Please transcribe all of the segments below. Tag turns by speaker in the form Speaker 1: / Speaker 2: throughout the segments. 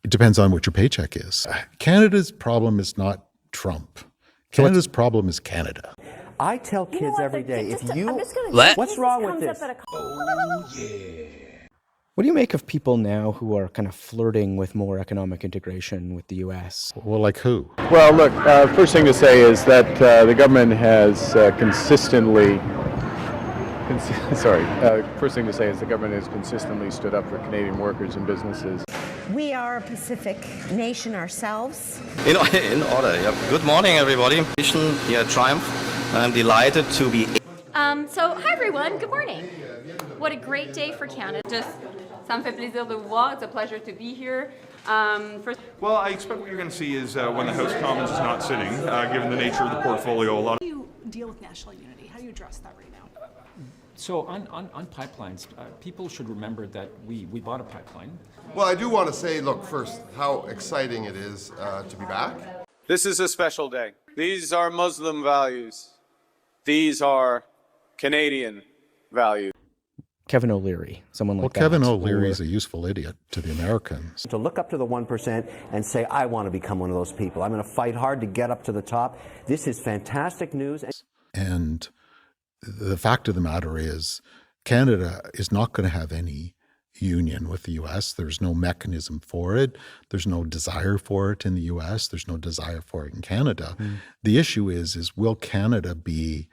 Speaker 1: It depends on what your paycheck is. Canada's problem is not Trump. Canada's problem is Canada.
Speaker 2: I tell kids every day,
Speaker 3: What's
Speaker 2: wrong with this?
Speaker 3: What do you make of people now who are kind of flirting with more economic integration with the U.S.?
Speaker 1: Well, like who?
Speaker 4: Well, look, first thing to say is that the government has consistently stood up for Canadian workers and businesses.
Speaker 5: We are a Pacific nation ourselves.
Speaker 6: In order, yeah. Good morning, everybody. Mission here at Triumph. I'm delighted to be.
Speaker 7: So, hi everyone, good morning. What a great day for Canada. Just, ça me fait plaisir de vous voir. It's a pleasure to be here.
Speaker 8: Well, I expect what you're going to see is when the House of Commons is not sitting, given the nature of the portfolio, a lot.
Speaker 9: How do you deal with national unity? How do you address that right now?
Speaker 10: So on pipelines, people should remember that we bought a pipeline.
Speaker 11: Well, I do want to say, look, first, how exciting it is to be back.
Speaker 4: This is a special day. These are Muslim values. These are Canadian values.
Speaker 3: Kevin O'Leary, someone like that.
Speaker 1: Well, Kevin O'Leary is a useful idiot to the Americans.
Speaker 2: To look up to the 1% and say, I want to become one of those people. I'm going to fight hard to get up to the top. This is fantastic news.
Speaker 1: And the fact of the matter is, Canada is not going to have any union with the U.S. There's no mechanism for it. There's no desire for it in the U.S. There's no desire for it in Canada. The issue is will Canada be...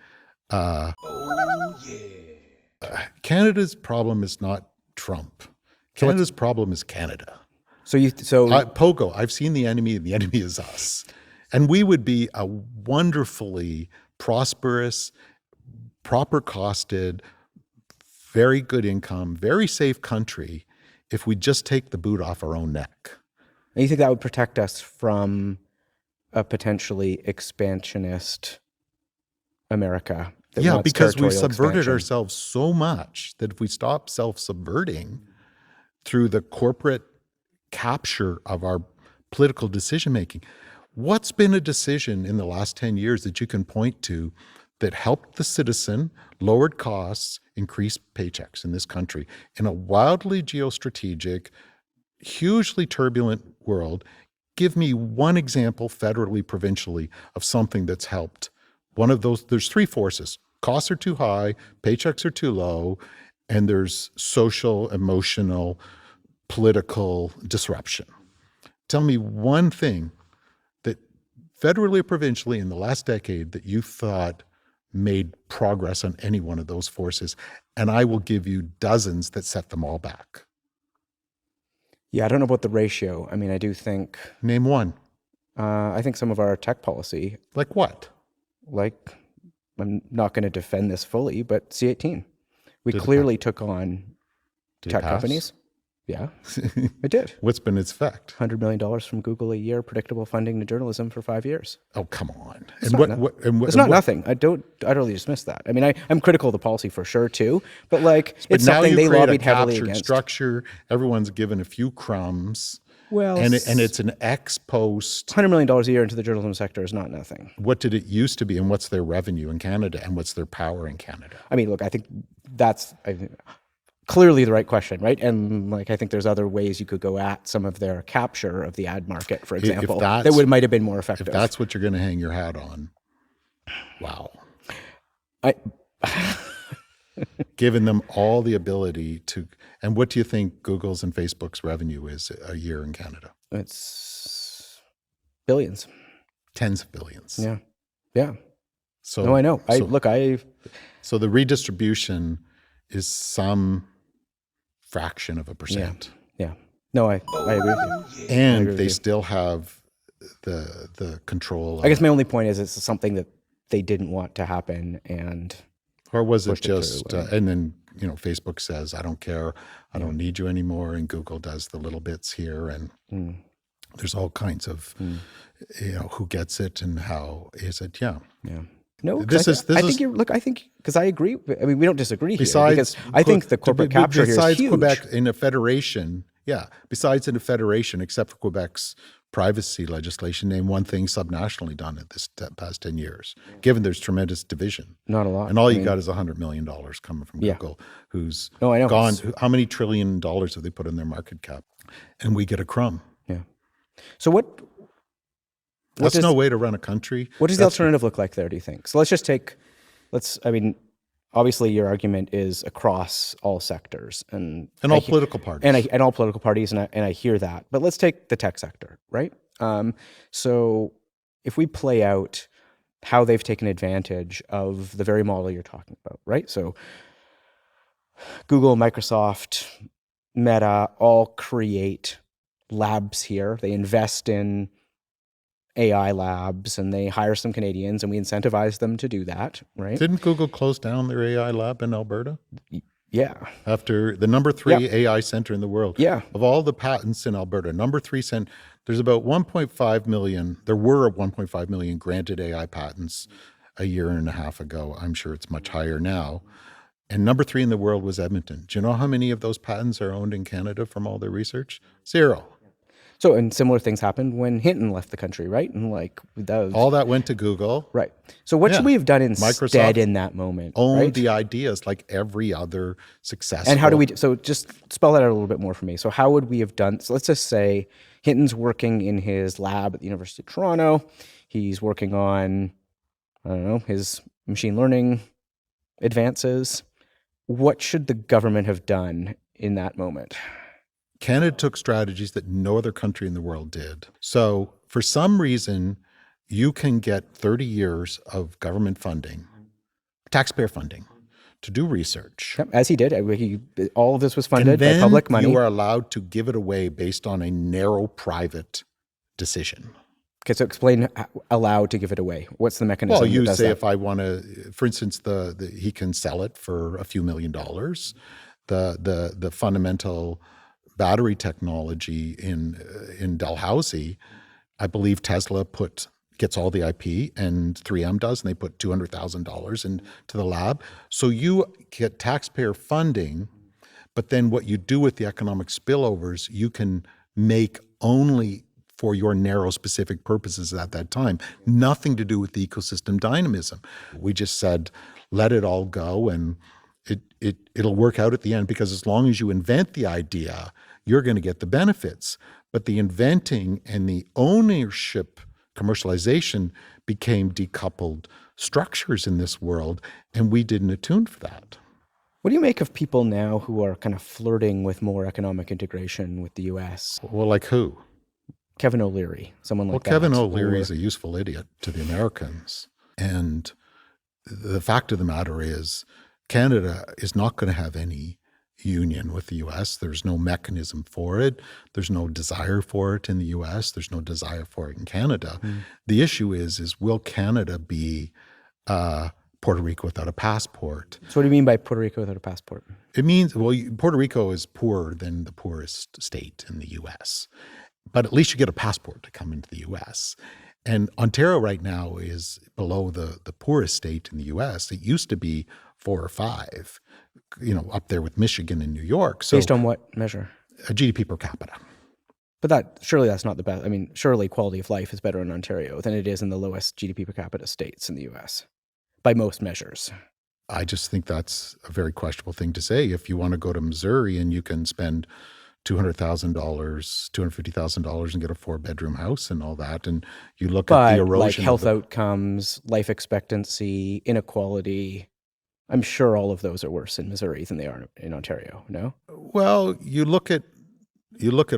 Speaker 1: Canada's problem is not Trump. Canada's problem is Canada. Pogo, I've seen the enemy, and the enemy is us. And we would be a wonderfully prosperous, proper costed, very good income, very safe country if we just take the boot off our own neck.
Speaker 3: And you think that would protect us from a potentially expansionist America?
Speaker 1: Yeah, because we've subverted ourselves so much that if we stop self-subverting through the corporate capture of our political decision-making, what's been a decision in the last 10 years that you can point to that helped the citizen, lowered costs, increased paychecks in this country in a wildly geostrategic, hugely turbulent world? Give me one example federally, provincially of something that's helped. One of those, there's three forces. Costs are too high, paychecks are too low, and there's social, emotional, political disruption. Tell me one thing that federally or provincially in the last decade that you thought made progress on any one of those forces, and I will give you dozens that set them all back.
Speaker 3: Yeah, I don't know about the ratio. I mean, I do think...
Speaker 1: Name one.
Speaker 3: I think some of our tech policy...
Speaker 1: Like what?
Speaker 3: Like, I'm not going to defend this fully, but C-18. We clearly took on tech companies. Yeah, it did.
Speaker 1: What's been its effect?
Speaker 3: $100 million from Google a year, predictable funding to journalism for 5 years.
Speaker 1: Oh, come on.
Speaker 3: It's not nothing. I don't utterly dismiss that. I mean, I'm critical of the policy for sure too, but like it's something they lobbied heavily against.
Speaker 1: Structure, everyone's given a few crumbs.
Speaker 3: Well,
Speaker 1: and it's an ex post.
Speaker 3: $100 million a year into the journalism sector is not nothing.
Speaker 1: What did it used to be, and what's their revenue in Canada, and what's their power in Canada?
Speaker 3: I mean, look, I think that's clearly the right question, right? And like, I think there's other ways you could go at some of their capture of the ad market, for example, that might have been more effective.
Speaker 1: If that's what you're going to hang your hat on, wow. Given them all the ability to, and what do you think Google's and Facebook's revenue is a year in Canada?
Speaker 3: It's billions.
Speaker 1: Tens of billions.
Speaker 3: Yeah. Yeah.
Speaker 1: So
Speaker 3: no, I know.
Speaker 1: So the redistribution is some fraction of a percent.
Speaker 3: Yeah. No, I agree with you.
Speaker 1: And they still have the control.
Speaker 3: I guess my only point is it's something that they didn't want to happen, and
Speaker 1: or was it just and then Facebook says I don't care, I don't need you anymore, and Google does the little bits here, and there's all kinds of who gets it and how is it? Yeah.
Speaker 3: No, I think because I agree. I mean, we don't disagree here because I think the corporate capture here is huge.
Speaker 1: Quebec in a federation, besides in a federation, except for Quebec's privacy legislation, name one thing subnationally done in this past 10 years, given there's tremendous division.
Speaker 3: Not a lot.
Speaker 1: And all you got is $100 million coming from Google, who's gone. How many $1 trillion have they put in their market cap? And we get a crumb.
Speaker 3: Yeah. So
Speaker 1: That's no way to run a country.
Speaker 3: What does the alternative look like there, do you think? So obviously your argument is across all sectors and
Speaker 1: all political parties.
Speaker 3: And all political parties, and I hear that. But let's take the tech sector, right? So if we play out how they've taken advantage of the very model you're talking about, right? So Google, Microsoft, Meta all create labs here. They invest in AI labs and they hire some Canadians and we incentivize them to do that, right?
Speaker 1: Didn't Google close down their AI lab in Alberta?
Speaker 3: Yeah.
Speaker 1: After the number 3 AI center in the world.
Speaker 3: Yeah.
Speaker 1: Of all the patents in Alberta, number 3 there's about 1.5 million, there were 1.5 million granted AI patents a year and a half ago. I'm sure it's much higher now. And number 3 in the world was Edmonton. Do you know how many of those patents are owned in Canada from all their research? 0.
Speaker 3: So, and similar things happened when Hinton left the country, right? And
Speaker 1: all that went to Google.
Speaker 3: Right. So what should we have done instead
Speaker 1: Microsoft
Speaker 3: in that moment?
Speaker 1: Owned the ideas like every other successful.
Speaker 3: And how do so just spell that out a little bit more for me. So how would we have done, so let's just say Hinton's working in his lab at the University of Toronto. He's working on, I don't know, his machine learning advances. What should the government have done in that moment?
Speaker 1: Canada took strategies that no other country in the world did. So for some reason, you can get 30 years of government funding, taxpayer funding, to do research.
Speaker 3: Yep, as he did. All of this was funded by public money.
Speaker 1: You are allowed to give it away based on a narrow private decision.
Speaker 3: Okay, so explain allowed to give it away. What's the mechanism?
Speaker 1: Well, you say if I want to, for instance, he can sell it for a few $1 million. The fundamental battery technology in Dalhousie, I believe Tesla gets all the IP and 3M does, and they put $200,000 into the lab. So you get taxpayer funding, but then what you do with the economic spillovers, you can make only for your narrow specific purposes at that time, nothing to do with the ecosystem dynamism. We just said, let it all go and it'll work out at the end, because as long as you invent the idea, you're going to get the benefits. But the inventing and the ownership commercialization became decoupled structures in this world, and we didn't attune for that.
Speaker 3: What do you make of people now who are kind of flirting with more economic integration with the U.S.?
Speaker 1: Well, like who?
Speaker 3: Kevin O'Leary, someone like that.
Speaker 1: Well, Kevin O'Leary is a useful idiot to the Americans. And the fact of the matter is, Canada is not going to have any union with the U.S. There's no mechanism for it. There's no desire for it in the U.S. There's no desire for it in Canada. The issue is will Canada be Puerto Rico without a passport?
Speaker 3: So what do you mean by Puerto Rico without a passport?
Speaker 1: It means, well, Puerto Rico is poorer than the poorest state in the U.S., but at least you get a passport to come into the U.S. And Ontario right now is below the poorest state in the U.S. It used to be 4 or 5, up there with Michigan and New York. So
Speaker 3: based on what measure?
Speaker 1: A GDP per capita.
Speaker 3: But surely that's not the best. I mean, surely quality of life is better in Ontario than it is in the lowest GDP per capita states in the U.S. by most measures.
Speaker 1: I just think that's a very questionable thing to say. If you want to go to Missouri and you can spend $200,000, $250,000 and get a 4-bedroom house and all that, and you look at the erosion,
Speaker 3: like health outcomes, life expectancy, inequality, I'm sure all of those are worse in Missouri than they are in Ontario. No.
Speaker 1: Well, you look at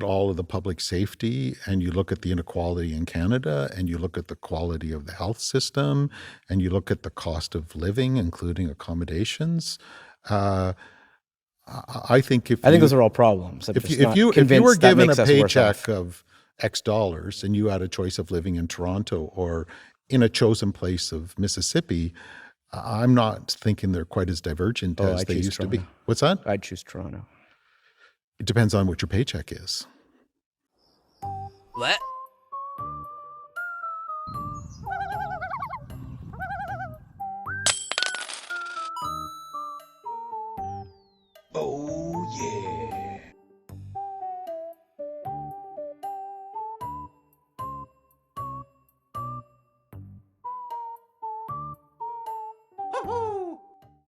Speaker 1: all of the public safety, and you look at the inequality in Canada, and you look at the quality of the health system, and you look at the cost of living, including accommodations. I think those
Speaker 3: are all problems.
Speaker 1: If you were given a paycheck of X dollars and you had a choice of living in Toronto or in a chosen place of Mississippi, I'm not thinking they're quite as divergent as they used to be. What's that?
Speaker 3: I'd choose Toronto.
Speaker 1: It depends on what your paycheck is.
Speaker 12: What?